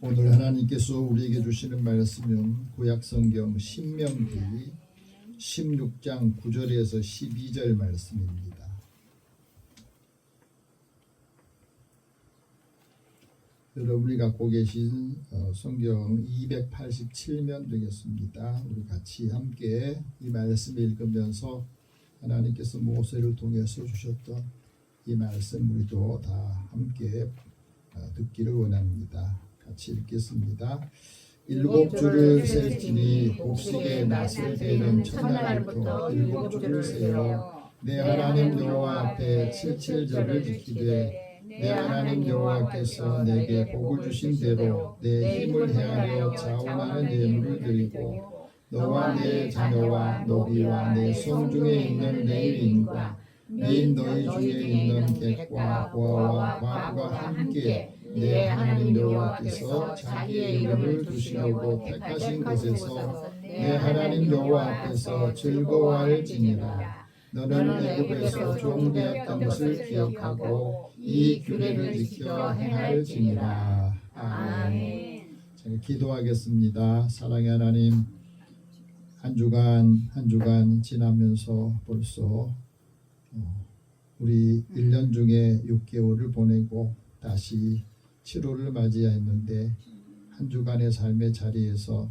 오늘 하나님께서 우리에게 주시는 말씀은 구약성경 신명기 16장 9절에서 12절 말씀입니다. 여러분이 갖고 계신 성경 287면 되겠습니다. 우리 같이 함께 이 말씀을 읽으면서 하나님께서 모세를 통해서 주셨던 이 말씀 우리도 다 함께 듣기를 원합니다. 같이 읽겠습니다. 일곱 줄을 셀지니 곡식의 낫을 때는 첫날부터 일곱 줄을 세어 내 하나님 여호와 앞에 칠칠절을 지키되 내 하나님 여호와께서 내게 복을 주신 대로 내 힘을 헤아려 자원하는 예물을 드리고 너와 내 자녀와 너비와 내 손 중에 있는 레위인과 및 너희 중에 있는 객과 고아와 과부가 함께 내 하나님 여호와께서 자기의 이름을 두시려고 택하신 곳에서 내 하나님 여호와 앞에서 즐거워할지니라. 너는 애굽에서 종되었던 것을 기억하고 이 규례를 지켜 행할지니라. 아멘. 자, 기도하겠습니다. 사랑의 하나님, 한 주간 지나면서 벌써 우리 1년 중에 6개월을 보내고 다시 7월을 맞이했는데 한 주간의 삶의 자리에서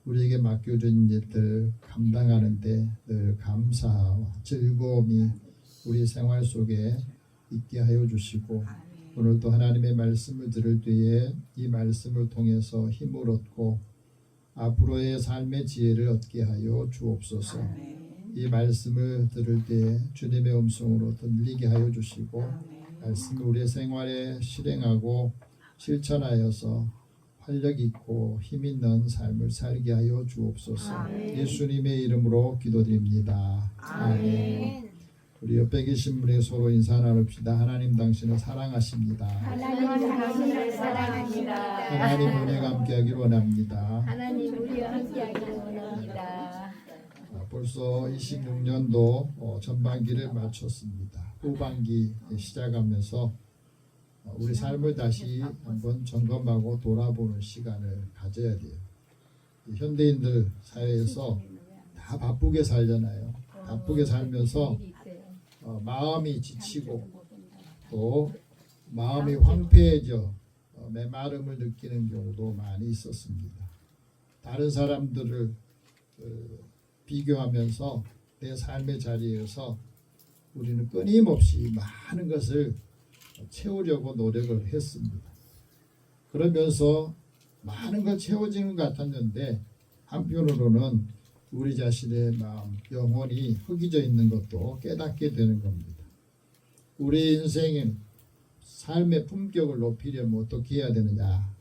우리에게 맡겨진 일들 감당하는데 늘 감사와 즐거움이 우리 생활 속에 있게 하여 주시고 오늘도 하나님의 말씀을 들을 때에 이 말씀을 통해서 힘을 얻고 앞으로의 삶의 지혜를 얻게 하여 주옵소서. 이 말씀을 들을 때 주님의 음성으로 들리게 하여 주시고 말씀을 우리의 생활에 실행하고 실천하여서 활력 있고 힘 있는 삶을 살게 하여 주옵소서. 아멘. 예수님의 이름으로 기도드립니다. 아멘. 우리 옆에 계신 분에게 서로 인사 나눕시다. 하나님 당신을 사랑하십니다. 하나님 당신을 사랑합니다. 하나님 은혜가 함께하기를 원합니다. 하나님 우리와 함께하기를 원합니다. 벌써 26년도 전반기를 마쳤습니다. 후반기 시작하면서 우리 삶을 다시 한번 점검하고 돌아보는 시간을 가져야 돼요. 현대인들 사회에서 다 바쁘게 살잖아요. 바쁘게 살면서 마음이 지치고 또 마음이 황폐해져 메마름을 느끼는 경우도 많이 있었습니다. 다른 사람들을 비교하면서 내 삶의 자리에서 우리는 끊임없이 많은 것을 채우려고 노력을 했습니다. 그러면서 많은 걸 채워지는 것 같았는데 한편으로는 우리 자신의 마음, 영혼이 허기져 있는 것도 깨닫게 되는 겁니다. 우리 인생의 삶의 품격을 높이려면 어떻게 해야 되느냐?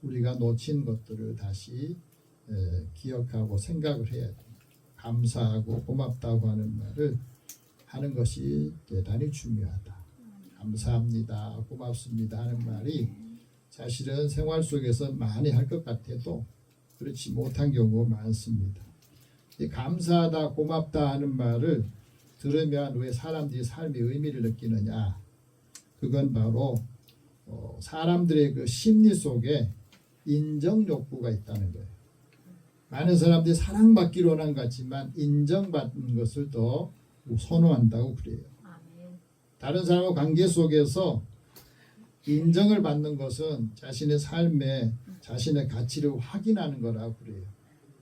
우리가 놓친 것들을 다시 기억하고 생각을 해야 됩니다. 감사하고 고맙다고 하는 말을 하는 것이 대단히 중요하다. 감사합니다, 고맙습니다 하는 말이 사실은 생활 속에서 많이 할 것 같아도 그렇지 못한 경우가 많습니다. 이 감사하다, 고맙다 하는 말을 들으면 왜 사람들이 삶의 의미를 느끼느냐? 그건 바로 사람들의 그 심리 속에 인정 욕구가 있다는 거예요. 많은 사람들이 사랑받기로 원한 것 같지만 인정받는 것을 더 선호한다고 그래요. 다른 사람과 관계 속에서 인정을 받는 것은 자신의 삶에 자신의 가치를 확인하는 거라고 그래요.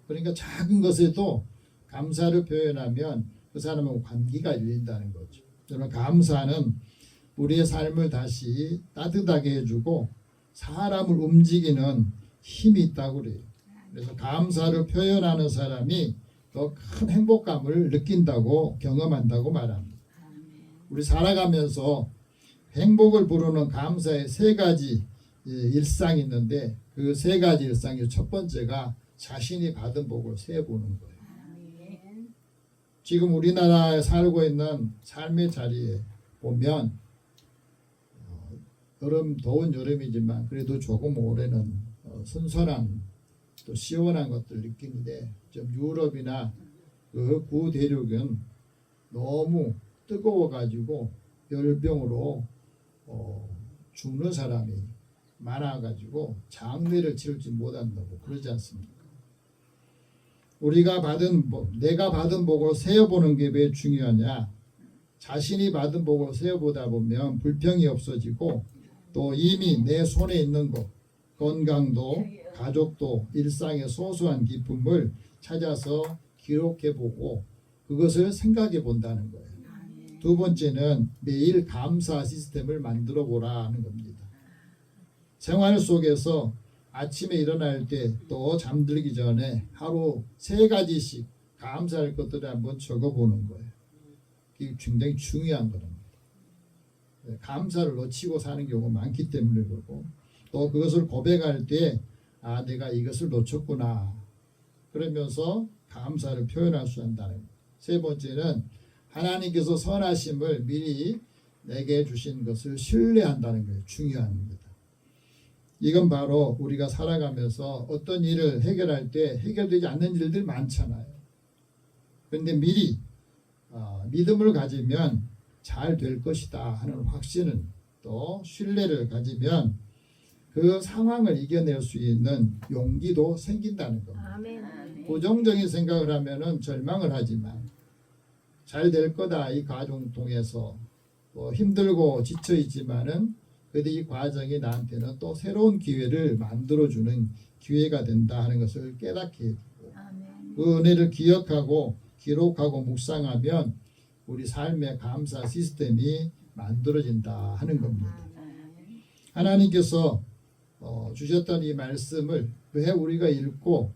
그러니까 작은 것에도 감사를 표현하면 그 사람하고 관계가 열린다는 거죠. 저는 감사는 우리의 삶을 다시 따뜻하게 해주고 사람을 움직이는 힘이 있다고 그래요. 그래서 감사를 표현하는 사람이 더 큰 행복감을 느낀다고 경험한다고 말합니다. 우리 살아가면서 행복을 부르는 감사의 세 가지 일상이 있는데 그 세 가지 일상 중 첫 번째가 자신이 받은 복을 세보는 거예요. 지금 우리나라에 살고 있는 삶의 자리에 보면 더운 여름이지만 그래도 조금 올해는 선선한 또 시원한 것들 느끼는데 좀 유럽이나 그 구대륙은 너무 뜨거워가지고 열병으로 죽는 사람이 많아가지고 장례를 치르지 못한다고 그러지 않습니까? 우리가 받은 내가 받은 복을 세어보는 게 왜 중요하냐? 자신이 받은 복을 세어보다 보면 불평이 없어지고 또 이미 내 손에 있는 것, 건강도 가족도 일상의 소소한 기쁨을 찾아서 기록해보고 그것을 생각해 본다는 거예요. 두 번째는 매일 감사 시스템을 만들어 보라는 겁니다. 생활 속에서 아침에 일어날 때 또 잠들기 전에 하루 3가지씩 감사할 것들을 한번 적어보는 거예요. 이게 굉장히 중요한 겁니다. 감사를 놓치고 사는 경우가 많기 때문에 그렇고 또 그것을 고백할 때 내가 이것을 놓쳤구나 그러면서 감사를 표현할 수 한다는 거예요. 세 번째는 하나님께서 선하심을 미리 내게 주신 것을 신뢰한다는 거예요. 중요한 겁니다. 이건 바로 우리가 살아가면서 어떤 일을 해결할 때 해결되지 않는 일들 많잖아요. 그런데 미리 믿음을 가지면 잘 될 것이다 하는 확신을 또 신뢰를 가지면 그 상황을 이겨낼 수 있는 용기도 생긴다는 겁니다. 아멘. 부정적인 생각을 하면은 절망을 하지만 잘 될 거다 이 과정 통해서 힘들고 지쳐 있지만은 그래도 이 과정이 나한테는 또 새로운 기회를 만들어주는 기회가 된다 하는 것을 깨닫게 해주고 그 은혜를 기억하고 기록하고 묵상하면 우리 삶의 감사 시스템이 만들어진다 하는 겁니다. 하나님께서 주셨던 이 말씀을 왜 우리가 읽고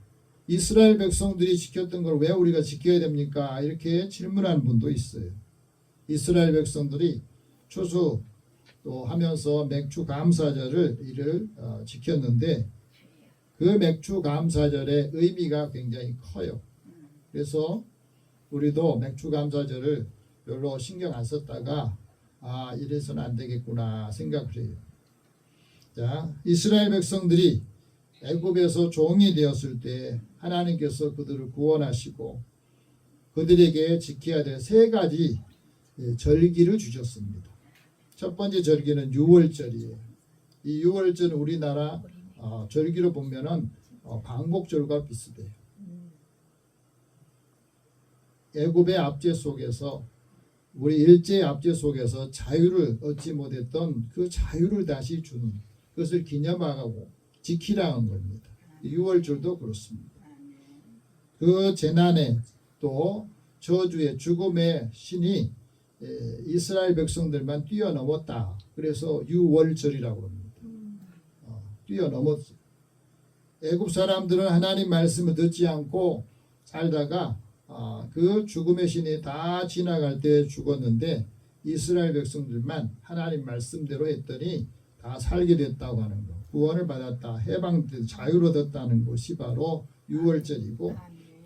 이스라엘 백성들이 지켰던 걸 왜 우리가 지켜야 됩니까? 이렇게 질문하는 분도 있어요. 이스라엘 백성들이 추수 또 하면서 맥주 감사절을 지켰는데 그 맥주 감사절의 의미가 굉장히 커요. 그래서 우리도 맥주 감사절을 별로 신경 안 썼다가 이래서는 안 되겠구나 생각을 해요. 자, 이스라엘 백성들이 애굽에서 종이 되었을 때 하나님께서 그들을 구원하시고 그들에게 지켜야 될 3가지 절기를 주셨습니다. 첫 번째 절기는 유월절이에요. 이 유월절은 우리나라 절기로 보면은 방복절과 비슷해요. 애굽의 압제 속에서 우리 일제의 압제 속에서 자유를 얻지 못했던 그 자유를 다시 주는 그것을 기념하고 지키라는 겁니다. 유월절도 그렇습니다. 그 재난에 또 저주의 죽음의 신이 이스라엘 백성들만 뛰어넘었다. 그래서 유월절이라고 합니다. 뛰어넘었어요. 애굽 사람들은 하나님 말씀을 듣지 않고 살다가 그 죽음의 신이 다 지나갈 때 죽었는데 이스라엘 백성들만 하나님 말씀대로 했더니 다 살게 됐다고 하는 거. 구원을 받았다. 해방된 자유를 얻었다는 것이 바로 유월절이고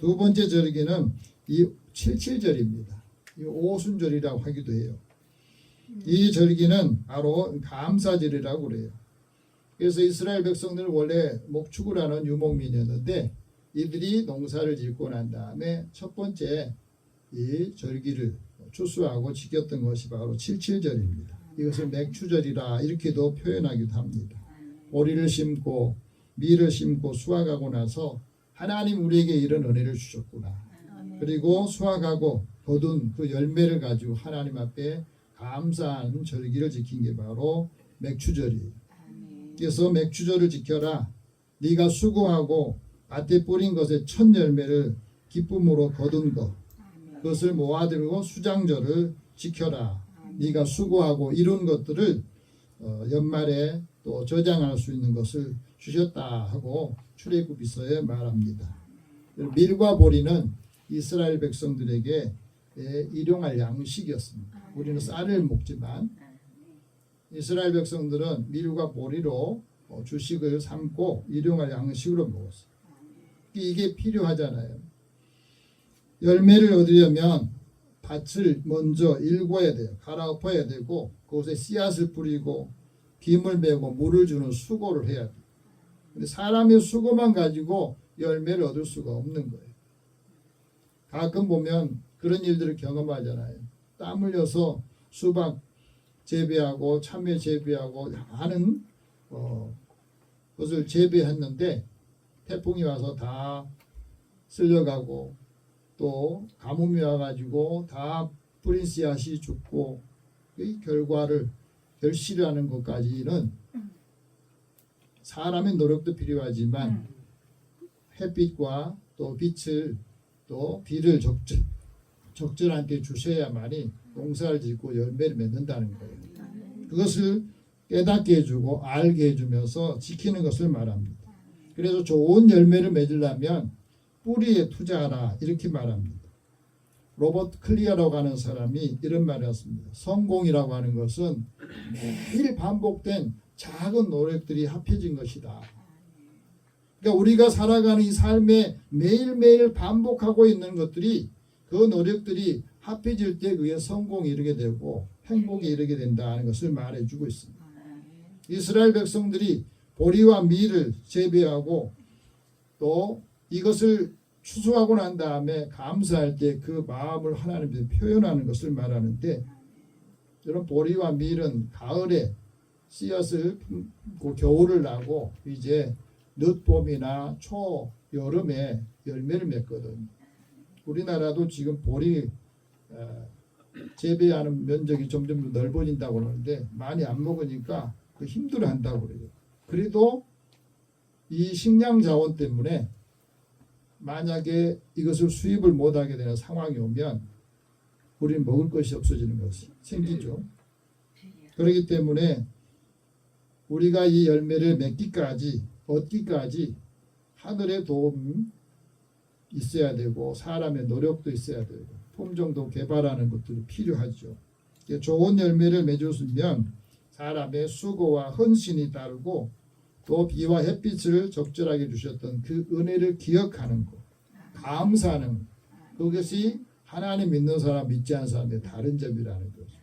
두 번째 절기는 이 77절입니다. 이 오순절이라고 하기도 해요. 이 절기는 바로 감사절이라고 그래요. 그래서 이스라엘 백성들은 원래 목축을 하는 유목민이었는데 이들이 농사를 짓고 난 다음에 첫 번째 이 절기를 추수하고 지켰던 것이 바로 77절입니다. 이것을 맥추절이라 이렇게도 표현하기도 합니다. 오리를 심고 밀을 심고 수확하고 나서 하나님 우리에게 이런 은혜를 주셨구나. 그리고 수확하고 거둔 그 열매를 가지고 하나님 앞에 감사하는 절기를 지킨 게 바로 맥추절이에요. 그래서 맥추절을 지켜라. 네가 수고하고 밭에 뿌린 것의 첫 열매를 기쁨으로 거둔 것 그것을 모아들고 수장절을 지켜라. 네가 수고하고 이룬 것들을 연말에 또 저장할 수 있는 것을 주셨다 하고 출애굽기서에 말합니다. 밀과 보리는 이스라엘 백성들에게 일용할 양식이었습니다. 우리는 쌀을 먹지만 이스라엘 백성들은 밀과 보리로 주식을 삼고 일용할 양식으로 먹었어요. 이게 필요하잖아요. 열매를 얻으려면 밭을 먼저 일궈야 돼요. 갈아엎어야 되고 그곳에 씨앗을 뿌리고 김을 메고 물을 주는 수고를 해야 돼요. 근데 사람의 수고만 가지고 열매를 얻을 수가 없는 거예요. 가끔 보면 그런 일들을 경험하잖아요. 땀 흘려서 수박 재배하고 참외 재배하고 많은 그것을 재배했는데 태풍이 와서 다 쓸려가고 또 가뭄이 와가지고 다 뿌린 씨앗이 죽고 이 결과를 결실하는 것까지는 사람의 노력도 필요하지만 햇빛과 또 빛을 또 비를 적절한 때 주셔야만이 농사를 짓고 열매를 맺는다는 거예요. 그것을 깨닫게 해주고 알게 해주면서 지키는 것을 말합니다. 그래서 좋은 열매를 맺으려면 뿌리에 투자하라 이렇게 말합니다. 로버트 클리어라고 하는 사람이 이런 말을 했습니다. 성공이라고 하는 것은 매일 반복된 작은 노력들이 합해진 것이다. 그러니까 우리가 살아가는 이 삶에 매일매일 반복하고 있는 것들이 그 노력들이 합해질 때 그게 성공에 이르게 되고 행복에 이르게 된다는 것을 말해주고 있습니다. 이스라엘 백성들이 보리와 밀을 재배하고 또 이것을 추수하고 난 다음에 감사할 때 그 마음을 하나님께 표현하는 것을 말하는데 여러분 보리와 밀은 가을에 씨앗을 품고 겨울을 나고 이제 늦봄이나 초여름에 열매를 맺거든요. 우리나라도 지금 보리 재배하는 면적이 점점 넓어진다고 하는데 많이 안 먹으니까 그 힘들어한다고 그래요. 그래도 이 식량 자원 때문에 만약에 이것을 수입을 못하게 되는 상황이 오면 우리는 먹을 것이 없어지는 것이 생기죠. 그렇기 때문에 우리가 이 열매를 맺기까지 얻기까지 하늘의 도움이 있어야 되고 사람의 노력도 있어야 되고 품종도 개발하는 것들이 필요하죠. 좋은 열매를 맺었으면 사람의 수고와 헌신이 따르고 또 비와 햇빛을 적절하게 주셨던 그 은혜를 기억하는 것, 감사하는 것, 그것이 하나님 믿는 사람, 믿지 않는 사람의 다른 점이라는 거죠.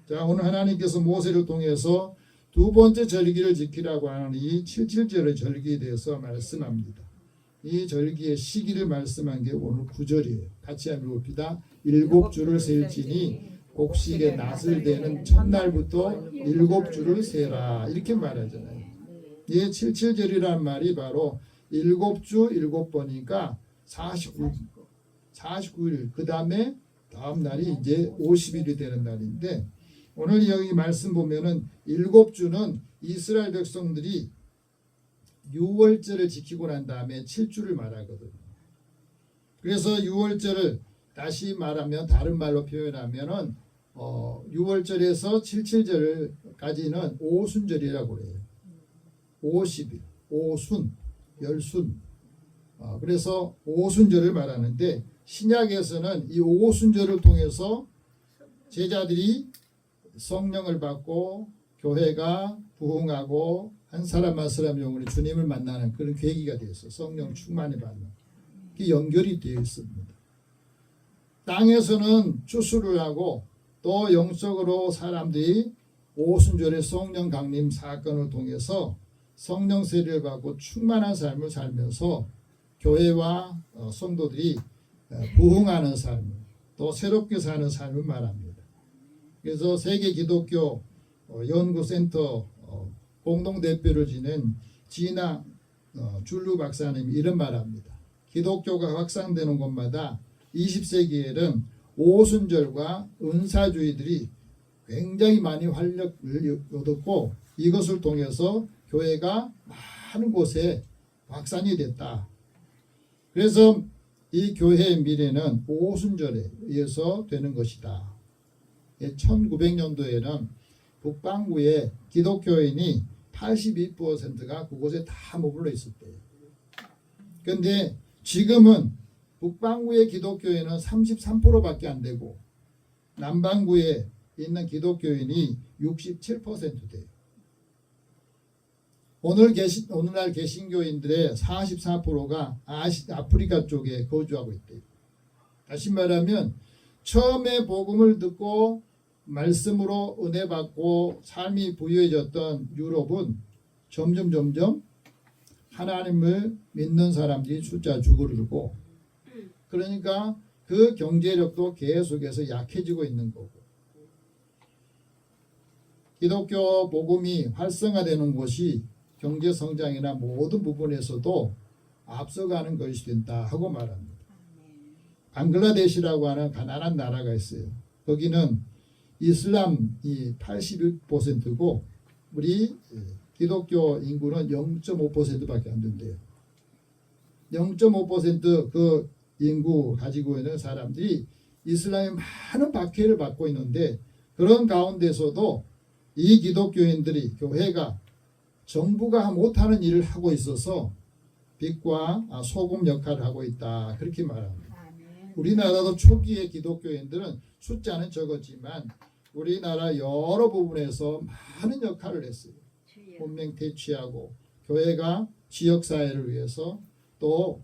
자, 오늘 하나님께서 모세를 통해서 두 번째 절기를 지키라고 하는 이 77절의 절기에 대해서 말씀합니다. 이 절기의 시기를 말씀한 게 오늘 9절이에요. 같이 한번 읽읍시다. 7주를 셀지니 곡식의 낫을 대는 첫날부터 7주를 세라. 이렇게 말하잖아요. 이 77절이라는 말이 바로 7주 7번이니까 49일 그 다음에 다음 날이 이제 50일이 되는 날인데 오늘 여기 말씀 보면은 7주는 이스라엘 백성들이 6월절을 지키고 난 다음에 7주를 말하거든요. 그래서 6월절을 다시 말하면 다른 말로 표현하면은 6월절에서 77절까지는 오순절이라고 그래요. 50일, 오순, 열순. 그래서 오순절을 말하는데 신약에서는 이 오순절을 통해서 제자들이 성령을 받고 교회가 부흥하고 한 사람 한 사람 영혼이 주님을 만나는 그런 계기가 되었어요. 성령 충만을 받는. 그게 연결이 되어 있습니다. 땅에서는 추수를 하고 또 영적으로 사람들이 오순절의 성령 강림 사건을 통해서 성령 세례를 받고 충만한 삶을 살면서 교회와 성도들이 부흥하는 삶, 또 새롭게 사는 삶을 말합니다. 그래서 세계 기독교 연구센터 공동대표를 지낸 지나 줄루 박사님이 이런 말합니다. 기독교가 확산되는 곳마다 20세기에는 오순절과 은사주의들이 굉장히 많이 활력을 얻었고 이것을 통해서 교회가 많은 곳에 확산이 됐다. 그래서 이 교회의 미래는 오순절에 의해서 되는 것이다. 1900년도에는 북방구의 기독교인이 82%가 그곳에 다 머물러 있었대요. 그런데 지금은 북방구의 기독교인은 33%밖에 안 되고 남방구에 있는 기독교인이 67% 돼요. 오늘날 개신교인들의 44%가 아프리카 쪽에 거주하고 있대요. 다시 말하면 처음에 복음을 듣고 말씀으로 은혜 받고 삶이 부유해졌던 유럽은 점점 하나님을 믿는 사람들이 숫자 줄어들고 그러니까 그 경제력도 계속해서 약해지고 있는 거고 기독교 복음이 활성화되는 곳이 경제 성장이나 모든 부분에서도 앞서가는 것이 된다 하고 말합니다. 방글라데시라고 하는 가난한 나라가 있어요. 거기는 이슬람이 81%고 우리 기독교 인구는 0.5%밖에 안 된대요. 0.5%그 인구 가지고 있는 사람들이 이슬람의 많은 박해를 받고 있는데 그런 가운데서도 이 기독교인들이 교회가 정부가 못하는 일을 하고 있어서 빛과 소금 역할을 하고 있다 그렇게 말합니다. 우리나라도 초기의 기독교인들은 숫자는 적었지만 우리나라 여러 부분에서 많은 역할을 했어요. 문명 대취하고 교회가 지역사회를 위해서 또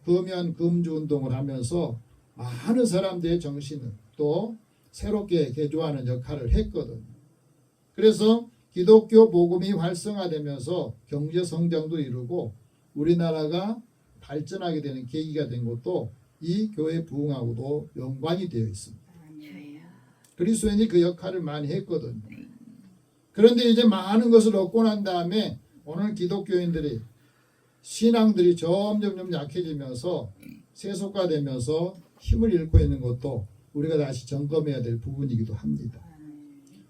금연 금주 운동을 하면서 많은 사람들의 정신을 또 새롭게 개조하는 역할을 했거든요. 그래서 기독교 복음이 활성화되면서 경제 성장도 이루고 우리나라가 발전하게 되는 계기가 된 것도 이 교회 부흥하고도 연관이 되어 있습니다. 그리스도인이 그 역할을 많이 했거든요. 그런데 이제 많은 것을 얻고 난 다음에 오늘 기독교인들이 신앙들이 점점 약해지면서 세속화되면서 힘을 잃고 있는 것도 우리가 다시 점검해야 될 부분이기도 합니다.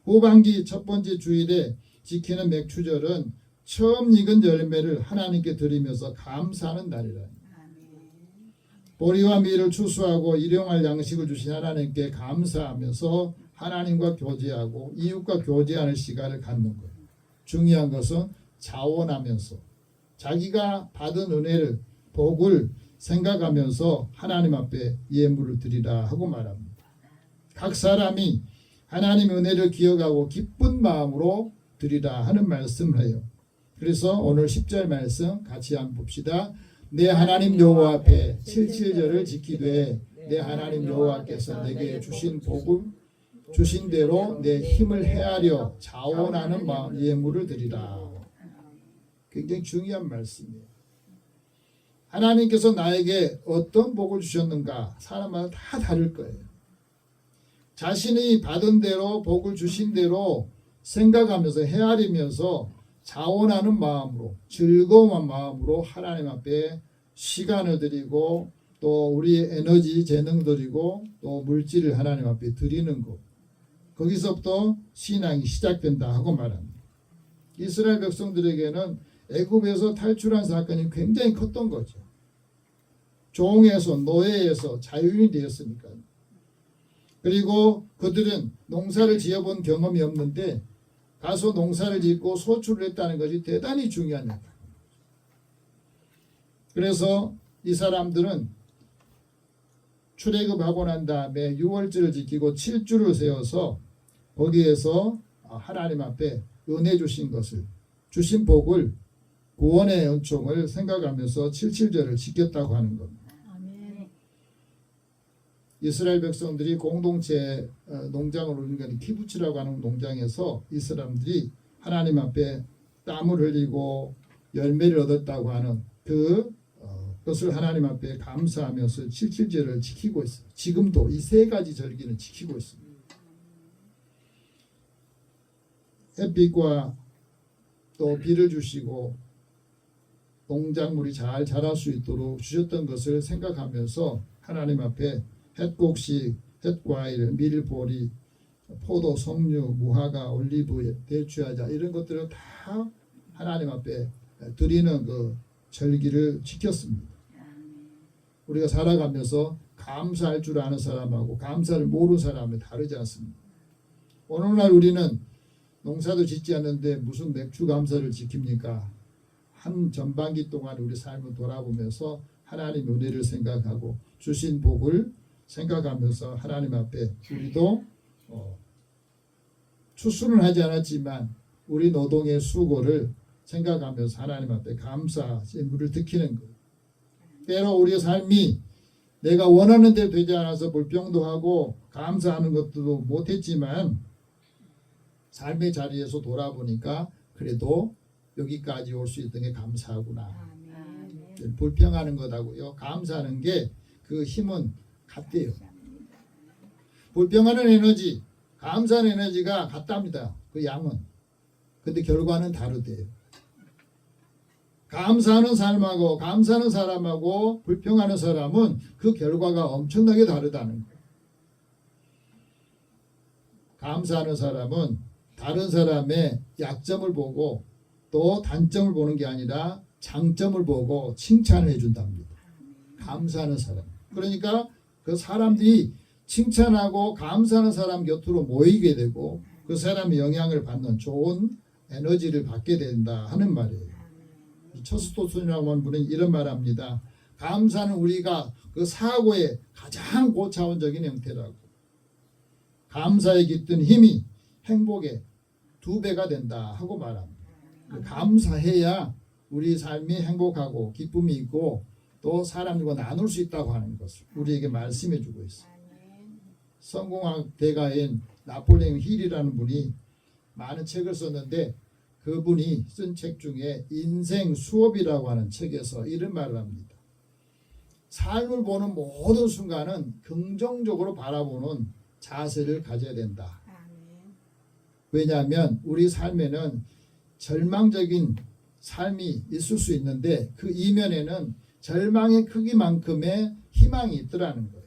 후반기 첫 번째 주일에 지키는 맥추절은 처음 익은 열매를 하나님께 드리면서 감사하는 날이라. 보리와 밀을 추수하고 일용할 양식을 주신 하나님께 감사하면서 하나님과 교제하고 이웃과 교제하는 시간을 갖는 거예요. 중요한 것은 자원하면서 자기가 받은 은혜를 복을 생각하면서 하나님 앞에 예물을 드리라 하고 말합니다. 각 사람이 하나님의 은혜를 기억하고 기쁜 마음으로 드리라 하는 말씀을 해요. 그래서 오늘 10절 말씀 같이 한번 봅시다. 내 하나님 여호와 앞에 77절을 지키되 내 하나님 여호와께서 내게 주신 복을 주신 대로 내 힘을 헤아려 자원하는 마음 예물을 드리라. 굉장히 중요한 말씀이에요. 하나님께서 나에게 어떤 복을 주셨는가 사람마다 다 다를 거예요. 자신이 받은 대로 복을 주신 대로 생각하면서 헤아리면서 자원하는 마음으로 즐거운 마음으로 하나님 앞에 시간을 드리고 또 우리의 에너지 재능 드리고 또 물질을 하나님 앞에 드리는 것 거기서부터 신앙이 시작된다 하고 말합니다. 이스라엘 백성들에게는 애굽에서 탈출한 사건이 굉장히 컸던 거죠. 종에서 노예에서 자유인이 되었으니까요. 그리고 그들은 농사를 지어본 경험이 없는데 가서 농사를 짓고 소출을 했다는 것이 대단히 중요한 역할입니다. 그래서 이 사람들은 출애굽하고 난 다음에 6월절을 지키고 7주를 세워서 거기에서 하나님 앞에 은혜 주신 것을 주신 복을 구원의 은총을 생각하면서 77절을 지켰다고 하는 겁니다. 이스라엘 백성들이 공동체 농장을 우리는 건 키부츠라고 하는 농장에서 이 사람들이 하나님 앞에 땀을 흘리고 열매를 얻었다고 하는 그것을 하나님 앞에 감사하면서 77절을 지키고 있어요. 지금도 이 세 가지 절기는 지키고 있습니다. 햇빛과 또 비를 주시고 농작물이 잘 자랄 수 있도록 주셨던 것을 생각하면서 하나님 앞에 햇곡식, 햇과일, 밀보리, 포도, 석류, 무화과, 올리브, 대추야자 이런 것들을 다 하나님 앞에 드리는 그 절기를 지켰습니다. 우리가 살아가면서 감사할 줄 아는 사람하고 감사를 모르는 사람은 다르지 않습니다. 오늘날 우리는 농사도 짓지 않는데 무슨 맥주 감사를 지킵니까? 한 전반기 동안 우리 삶을 돌아보면서 하나님 은혜를 생각하고 주신 복을 생각하면서 하나님 앞에 우리도 추수는 하지 않았지만 우리 노동의 수고를 생각하면서 하나님 앞에 감사 예물을 드리는 거예요. 때로 우리의 삶이 내가 원하는 대로 되지 않아서 불평도 하고 감사하는 것도 못했지만 삶의 자리에서 돌아보니까 그래도 여기까지 올 수 있던 게 감사하구나. 불평하는 것하고요 감사하는 게 그 힘은 같대요. 불평하는 에너지, 감사하는 에너지가 같답니다. 그 양은. 근데 결과는 다르대요. 감사하는 삶하고 감사하는 사람하고 불평하는 사람은 그 결과가 엄청나게 다르다는 거예요. 감사하는 사람은 다른 사람의 약점을 보고 또 단점을 보는 게 아니라 장점을 보고 칭찬을 해준답니다. 감사하는 사람. 그러니까 그 사람들이 칭찬하고 감사하는 사람 곁으로 모이게 되고 그 사람의 영향을 받는 좋은 에너지를 받게 된다 하는 말이에요. 처스토슨이라고 하는 분은 이런 말합니다. 감사는 우리가 그 사고의 가장 고차원적인 형태라고. 감사에 깃든 힘이 행복의 2배가 된다 하고 말합니다. 감사해야 우리 삶이 행복하고 기쁨이 있고 또 사람들과 나눌 수 있다고 하는 것을 우리에게 말씀해 주고 있어요. 성공학 대가인 나폴레옹 힐이라는 분이 많은 책을 썼는데 그분이 쓴 책 중에 인생 수업이라고 하는 책에서 이런 말을 합니다. 삶을 보는 모든 순간은 긍정적으로 바라보는 자세를 가져야 된다. 왜냐하면 우리 삶에는 절망적인 삶이 있을 수 있는데 그 이면에는 절망의 크기만큼의 희망이 있더라는 거예요.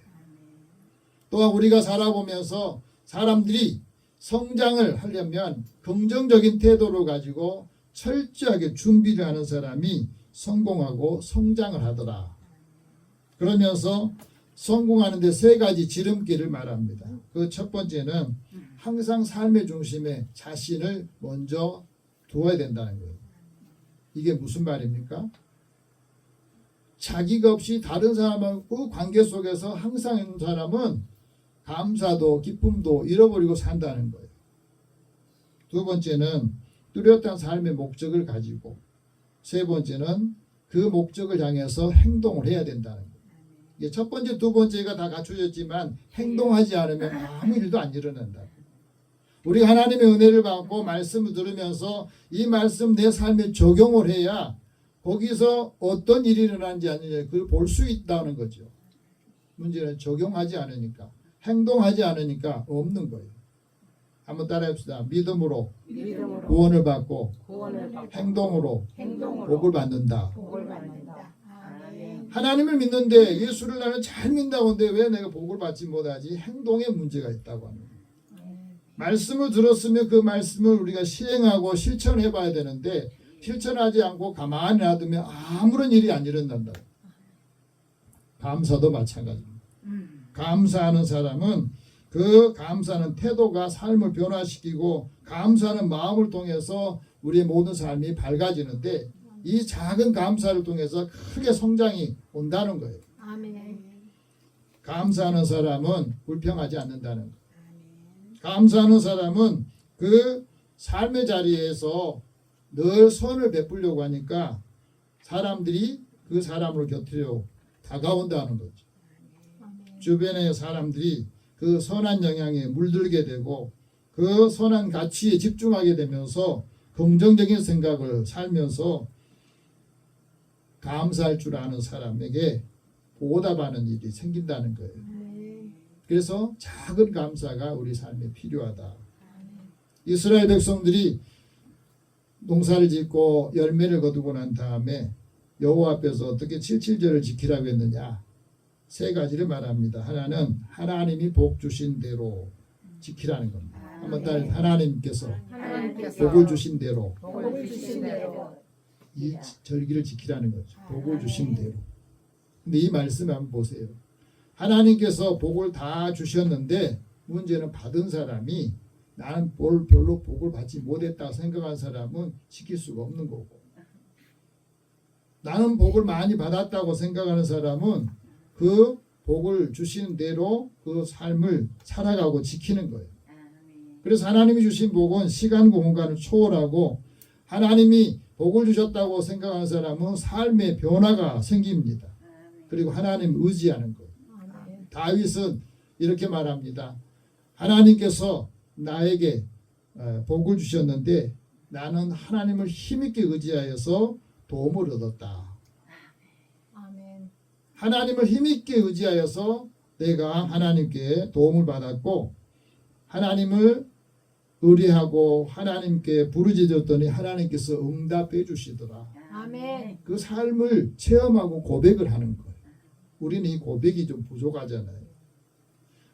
또한 우리가 살아보면서 사람들이 성장을 하려면 긍정적인 태도를 가지고 철저하게 준비를 하는 사람이 성공하고 성장을 하더라. 그러면서 성공하는 데 3가지 지름길을 말합니다. 그 첫 번째는 항상 삶의 중심에 자신을 먼저 두어야 된다는 거예요. 이게 무슨 말입니까? 자기가 없이 다른 사람하고 관계 속에서 항상 있는 사람은 감사도 기쁨도 잃어버리고 산다는 거예요. 2번째는 뚜렷한 삶의 목적을 가지고 3번째는 그 목적을 향해서 행동을 해야 된다는 거예요. 이게 첫 번째, 2번째가 다 갖춰졌지만 행동하지 않으면 아무 일도 안 일어난다. 우리 하나님의 은혜를 받고 말씀을 들으면서 이 말씀 내 삶에 적용을 해야 거기서 어떤 일이 일어나는지 아니냐 그걸 볼 수 있다는 거죠. 문제는 적용하지 않으니까 행동하지 않으니까 없는 거예요. 한번 따라합시다. 믿음으로 구원을 받고 행동으로 복을 받는다. 하나님을 믿는데 예수를 나는 잘 믿는다고 하는데 왜 내가 복을 받지 못하지? 행동에 문제가 있다고 하는 거예요. 말씀을 들었으면 그 말씀을 우리가 시행하고 실천해 봐야 되는데 실천하지 않고 가만히 놔두면 아무런 일이 안 일어난다. 감사도 마찬가지입니다. 감사하는 사람은 그 감사하는 태도가 삶을 변화시키고 감사하는 마음을 통해서 우리의 모든 삶이 밝아지는데 이 작은 감사를 통해서 크게 성장이 온다는 거예요. 감사하는 사람은 불평하지 않는다는 거예요. 감사하는 사람은 그 삶의 자리에서 늘 선을 베풀려고 하니까 사람들이 그 사람을 곁으로 다가온다는 거죠. 주변의 사람들이 그 선한 영향에 물들게 되고 그 선한 가치에 집중하게 되면서 긍정적인 생각을 살면서 감사할 줄 아는 사람에게 보답하는 일이 생긴다는 거예요. 그래서 작은 감사가 우리 삶에 필요하다. 이스라엘 백성들이 농사를 짓고 열매를 거두고 난 다음에 여호와 앞에서 어떻게 77절을 지키라고 했느냐? 3가지를 말합니다. 하나는 하나님이 복 주신 대로 지키라는 겁니다. 한번 따라 하나님께서 복을 주신 대로 이 절기를 지키라는 거죠. 복을 주신 대로. 근데 이 말씀을 한번 보세요. 하나님께서 복을 다 주셨는데 문제는 받은 사람이 나는 별로 복을 받지 못했다고 생각한 사람은 지킬 수가 없는 거고 나는 복을 많이 받았다고 생각하는 사람은 그 복을 주시는 대로 그 삶을 살아가고 지키는 거예요. 그래서 하나님이 주신 복은 시간 공간을 초월하고 하나님이 복을 주셨다고 생각하는 사람은 삶의 변화가 생깁니다. 그리고 하나님 의지하는 거예요. 다윗은 이렇게 말합니다. 하나님께서 나에게 복을 주셨는데 나는 하나님을 힘있게 의지하여서 도움을 얻었다. 하나님을 힘있게 의지하여서 내가 하나님께 도움을 받았고 하나님을 의뢰하고 하나님께 부르짖었더니 하나님께서 응답해 주시더라. 아멘. 그 삶을 체험하고 고백을 하는 거예요. 우리는 이 고백이 좀 부족하잖아요.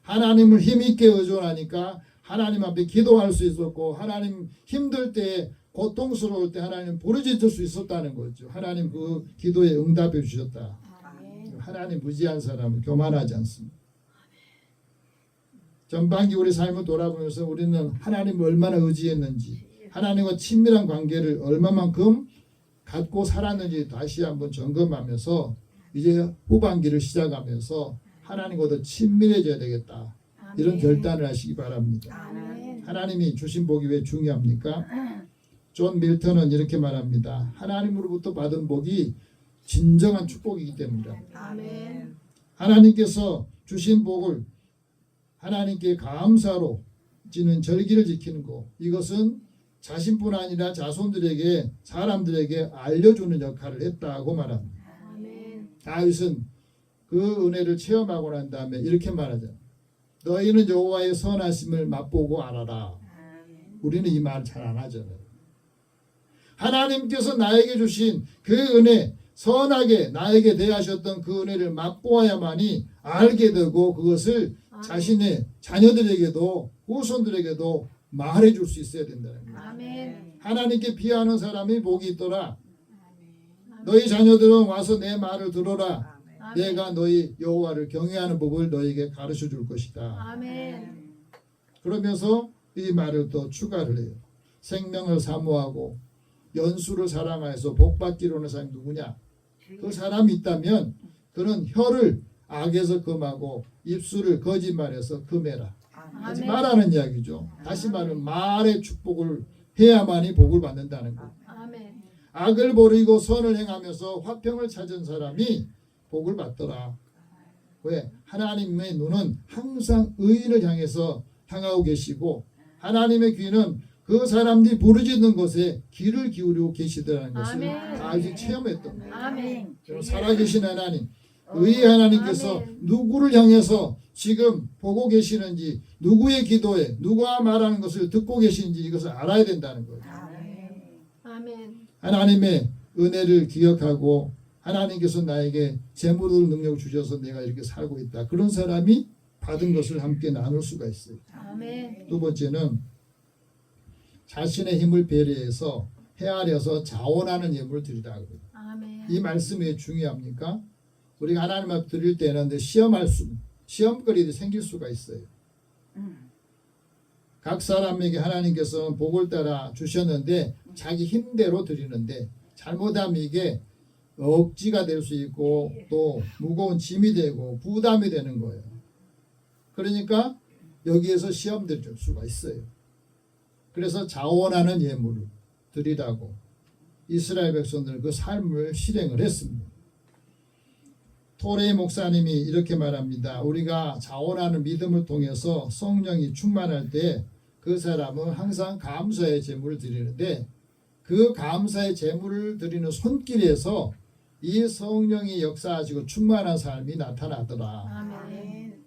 하나님을 힘있게 의존하니까 하나님 앞에 기도할 수 있었고, 하나님 힘들 때, 고통스러울 때 하나님 부르짖을 수 있었다는 거죠. 하나님 그 기도에 응답해 주셨다. 아멘. 하나님 무지한 사람은 교만하지 않습니다. 전반기 우리 삶을 돌아보면서 우리는 하나님을 얼마나 의지했는지, 하나님과 친밀한 관계를 얼마만큼 갖고 살았는지 다시 한번 점검하면서 이제 후반기를 시작하면서 하나님과 더 친밀해져야 되겠다. 이런 결단을 하시기 바랍니다. 아멘. 하나님이 주신 복이 왜 중요합니까? 존 밀턴은 이렇게 말합니다. 하나님으로부터 받은 복이 진정한 축복이기 때문이다. 아멘. 하나님께서 주신 복을 하나님께 감사로 지는 절기를 지키는 것, 이것은 자신뿐 아니라 자손들에게, 사람들에게 알려주는 역할을 했다고 말합니다. 아멘. 다윗은 그 은혜를 체험하고 난 다음에 이렇게 말하죠. 너희는 여호와의 선하심을 맛보고 알아라. 우리는 이 말 잘 안 하잖아요. 하나님께서 나에게 주신 그 은혜, 선하게 나에게 대하셨던 그 은혜를 맛보아야만이 알게 되고 그것을 자신의 자녀들에게도 후손들에게도 말해줄 수 있어야 된다는 거예요. 아멘. 하나님께 비하는 사람이 복이 있더라. 너희 자녀들은 와서 내 말을 들어라. 내가 너희 여호와를 경외하는 법을 너희에게 가르쳐 줄 것이다. 아멘. 그러면서 이 말을 또 추가를 해요. 생명을 사모하고 연수를 사랑하여서 복받기로 하는 사람이 누구냐? 그 사람이 있다면 그는 혀를 악에서 금하고 입술을 거짓말해서 금해라. 하지 아멘. 말라는 이야기죠. 다시 말하면 말의 축복을 해야만이 복을 받는다는 거. 아멘. 악을 버리고 선을 행하면서 화평을 찾은 사람이 복을 받더라. 왜? 하나님의 눈은 항상 의인을 향해서 향하고 계시고 하나님의 귀는 그 사람들이 부르짖는 것에 귀를 기울이고 계시더라는 것을 아멘. 다윗이 체험했던 거예요. 아멘. 살아계신 하나님, 의의 하나님께서 아멘. 누구를 향해서 지금 보고 계시는지, 누구의 기도에 누가 말하는 것을 듣고 계시는지 이것을 알아야 된다는 거예요. 아멘. 하나님의 은혜를 기억하고 하나님께서 나에게 재물을 능력을 주셔서 내가 이렇게 살고 있다. 그런 사람이 받은 것을 함께 나눌 수가 있어요. 아멘. 두 번째는 자신의 힘을 배려해서 헤아려서 자원하는 예물을 드리라. 아멘. 이 말씀이 왜 중요합니까? 우리가 하나님 앞에 드릴 때는 시험거리도 생길 수가 있어요. 각 사람에게 하나님께서 복을 따라 주셨는데 자기 힘대로 드리는데 잘못하면 이게 억지가 될 수 있고 또 무거운 짐이 되고 부담이 되는 거예요. 그러니까 여기에서 시험될 수가 있어요. 그래서 자원하는 예물을 드리라고 이스라엘 백성들은 그 삶을 실행을 했습니다. 토레이 목사님이 이렇게 말합니다. 우리가 자원하는 믿음을 통해서 성령이 충만할 때 그 사람은 항상 감사의 제물을 드리는데 그 감사의 제물을 드리는 손길에서 이 성령이 역사하시고 충만한 삶이 나타나더라. 아멘.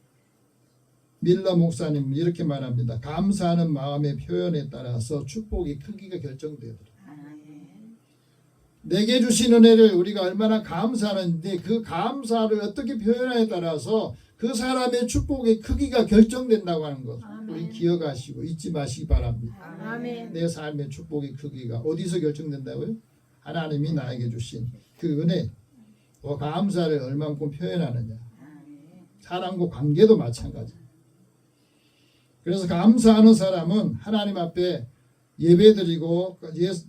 밀러 목사님은 이렇게 말합니다. 감사하는 마음의 표현에 따라서 축복의 크기가 결정되더라. 내게 주신 은혜를 우리가 얼마나 감사하는데 그 감사를 어떻게 표현하에 따라서 그 사람의 축복의 크기가 결정된다고 하는 것. 우리 기억하시고 잊지 마시기 바랍니다. 아멘. 내 삶의 축복의 크기가 어디서 결정된다고요? 하나님이 나에게 주신 그 은혜, 또 감사를 얼만큼 표현하느냐. 사람과 관계도 마찬가지. 그래서 감사하는 사람은 하나님 앞에 예배드리고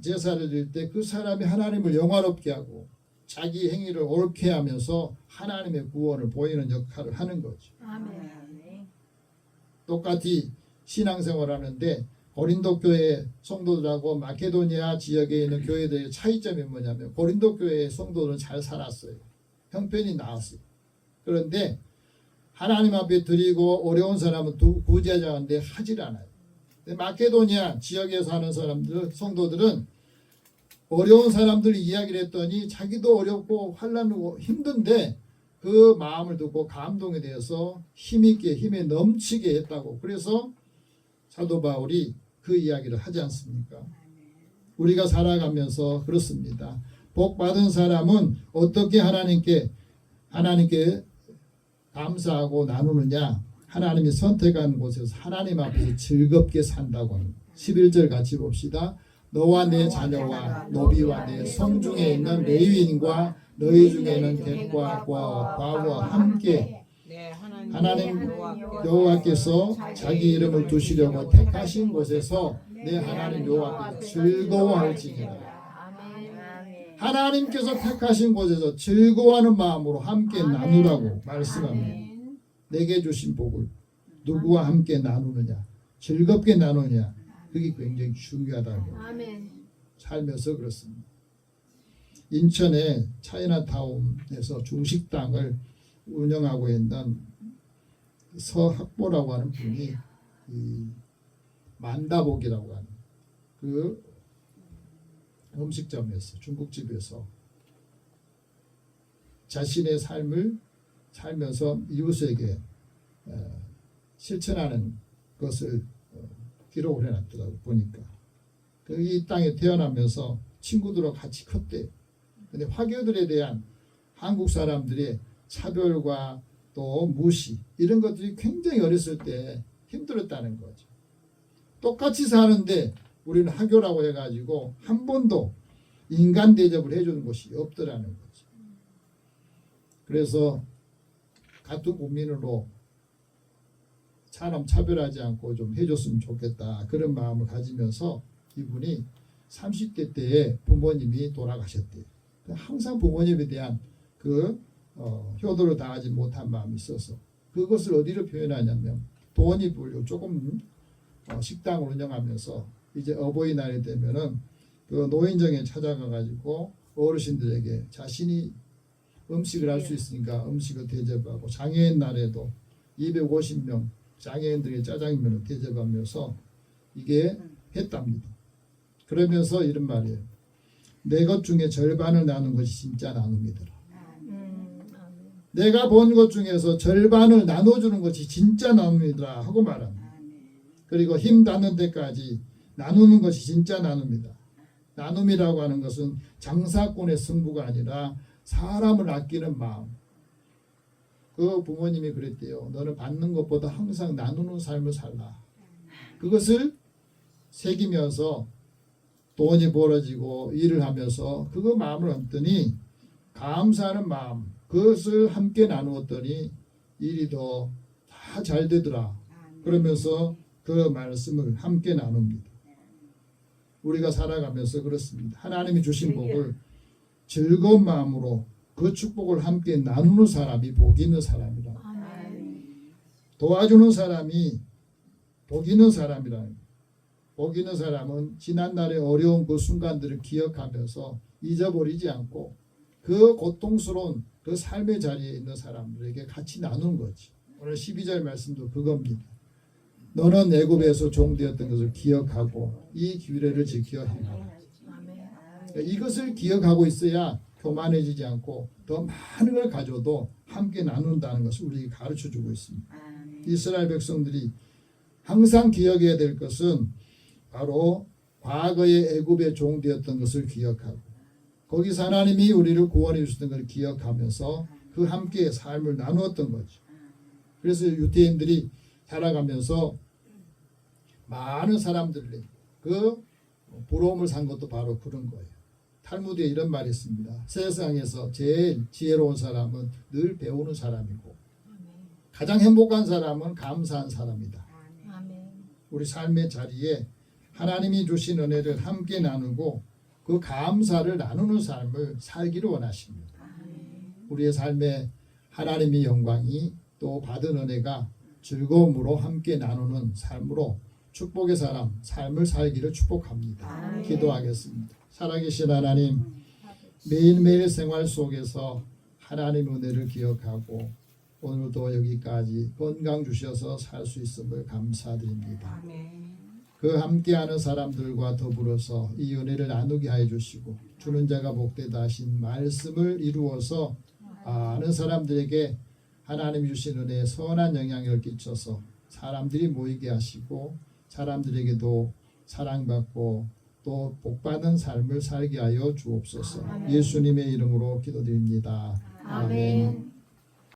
제사를 드릴 때 그 사람이 하나님을 영화롭게 하고 자기 행위를 옳게 하면서 하나님의 구원을 보이는 역할을 하는 거죠. 아멘. 똑같이 신앙생활 하는데 고린도 교회 성도들하고 마케도니아 지역에 있는 교회들의 차이점이 뭐냐면 고린도 교회의 성도들은 잘 살았어요. 형편이 나았어요. 그런데 하나님 앞에 드리고 어려운 사람은 구제하지 않는데 하질 않아요. 마케도니아 지역에 사는 사람들, 성도들은 어려운 사람들 이야기를 했더니 자기도 어렵고 환난이고 힘든데 그 마음을 듣고 감동에 대해서 힘있게 힘에 넘치게 했다고. 그래서 사도 바울이 그 이야기를 하지 않습니까? 우리가 살아가면서 그렇습니다. 복 받은 사람은 어떻게 하나님께 감사하고 나누느냐? 하나님이 선택한 곳에서 하나님 앞에서 즐겁게 산다고 하는 11절 같이 봅시다. 너와 내 자녀와 노비와 내 성중에 있는 레위인과 너희 중에는 객과 과와 함께 하나님 여호와께서 자기 이름을 두시려고 택하신 곳에서 내 하나님 여호와께서 즐거워할지니라. 아멘. 하나님께서 택하신 곳에서 즐거워하는 마음으로 함께 나누라고 말씀합니다. 내게 주신 복을 누구와 함께 나누느냐, 즐겁게 나누느냐, 그게 굉장히 중요하다고 아멘. 살면서 그렇습니다. 인천의 차이나타운에서 중식당을 운영하고 있는 서학보라고 하는 분이 이 만다복이라고 하는 그 음식점에서 중국집에서 자신의 삶을 살면서 이웃에게 실천하는 것을 기록을 해놨더라고 보니까 이 땅에 태어나면서 친구들과 같이 컸대요. 근데 화교들에 대한 한국 사람들의 차별과 또 무시 이런 것들이 굉장히 어렸을 때 힘들었다는 거죠. 똑같이 사는데 우리는 화교라고 해가지고 한 번도 인간 대접을 해주는 곳이 없더라는 거죠. 그래서 같은 국민으로 사람 차별하지 않고 좀 해줬으면 좋겠다 그런 마음을 가지면서 이분이 30대 때에 부모님이 돌아가셨대요. 항상 부모님에 대한 그 효도를 다하지 못한 마음이 있어서 그것을 어디로 표현하냐면 돈이 불려 조금 식당을 운영하면서 이제 어버이날이 되면은 그 노인정에 찾아가 가지고 어르신들에게 자신이 음식을 할 수 있으니까 음식을 대접하고 장애인 날에도 250명 장애인들에게 짜장면을 대접하면서 이게 했답니다. 그러면서 이런 말이에요. 내 것 중에 절반을 나눈 것이 진짜 나눔이더라. 내가 본 것 중에서 절반을 나눠주는 것이 진짜 나눔이더라 하고 말합니다. 그리고 힘 닿는 데까지 나누는 것이 진짜 나눔이다. 나눔이라고 하는 것은 장사꾼의 승부가 아니라 사람을 아끼는 마음. 그 부모님이 그랬대요. 너는 받는 것보다 항상 나누는 삶을 살라. 그것을 새기면서 돈이 벌어지고 일을 하면서 그거 마음을 얻더니 감사하는 마음 그것을 함께 나누었더니 일이 더 다 잘 되더라. 그러면서 그 말씀을 함께 나눕니다. 우리가 살아가면서 그렇습니다. 하나님이 주신 복을 즐거운 마음으로 그 축복을 함께 나누는 사람이 복 있는 사람이라. 도와주는 사람이 복 있는 사람이라. 복 있는 사람은 지난날의 어려운 그 순간들을 기억하면서 잊어버리지 않고 그 고통스러운 그 삶의 자리에 있는 사람들에게 같이 나누는 거지. 오늘 12절 말씀도 그겁니다. 너는 애굽에서 종되었던 것을 기억하고 이 규례를 지켜 행하라. 이것을 기억하고 있어야 교만해지지 않고 더 많은 걸 가져도 함께 나눈다는 것을 우리에게 가르쳐주고 있습니다. 이스라엘 백성들이 항상 기억해야 될 것은 바로 과거의 애굽의 종되었던 것을 기억하고 거기서 하나님이 우리를 구원해 주셨던 것을 기억하면서 그 함께 삶을 나누었던 거죠. 그래서 유대인들이 살아가면서 많은 사람들이 그 부러움을 산 것도 바로 그런 거예요. 탈무드에 이런 말이 있습니다. 세상에서 제일 지혜로운 사람은 늘 배우는 사람이고 가장 행복한 사람은 감사한 사람이다. 우리 삶의 자리에 하나님이 주신 은혜를 함께 나누고 그 감사를 나누는 삶을 살기를 원하십니다. 우리의 삶에 하나님의 영광이 또 받은 은혜가 즐거움으로 함께 나누는 삶으로 축복의 삶을 살기를 축복합니다. 기도하겠습니다. 살아계신 하나님, 매일매일 생활 속에서 하나님의 은혜를 기억하고 오늘도 여기까지 건강 주셔서 살 수 있음을 감사드립니다. 그 함께하는 사람들과 더불어서 이 은혜를 나누게 하여 주시고 주는 자가 복되다 하신 말씀을 이루어서 아는 사람들에게 하나님이 주신 은혜에 선한 영향을 끼쳐서 사람들이 모이게 하시고 사람들에게도 사랑받고 또 복받은 삶을 살게 하여 주옵소서. 예수님의 이름으로 기도드립니다. 아멘.